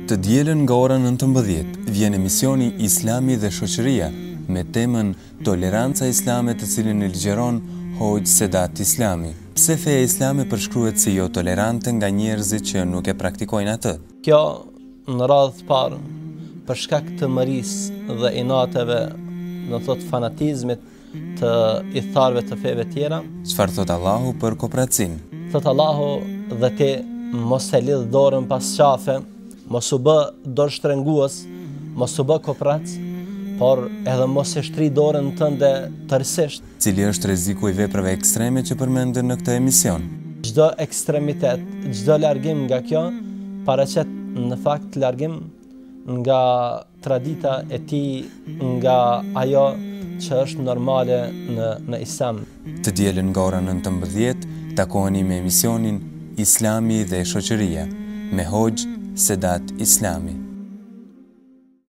Të dielën nga ora 19 vjen emisioni Islami dhe shoqëria me temën Toleranca islame, të cilin e ligjeron Hoxh Sedat Islami. Pse feja islame përshkruhet si jo tolerante nga njerëzit që nuk e praktikojnë atë? Kjo në radhë të parë, për shkak të mërisë dhe inateve, do të thotë fanatizmit të itharëve të feve tjera. Çfarë thot Allahu për kooperacinë? Thot Allahu, dhe ti mos e lidh dorën pas qafe, mos u bë dorë shtrengues, mos u bë kooperac, por edhe mos e shtri dorën tënde tërësisht. Cili është rreziku i veprave ekstreme që përmenden në këtë emision? Çdo ekstremitet, çdo largim nga kjo paraqet në fakt largim nga tradita e tij, nga ajo që është normale në Islam. Të dielën nga ora 19 takoheni me emisionin Islami dhe shoqëria me Hoxh Sedat Islami.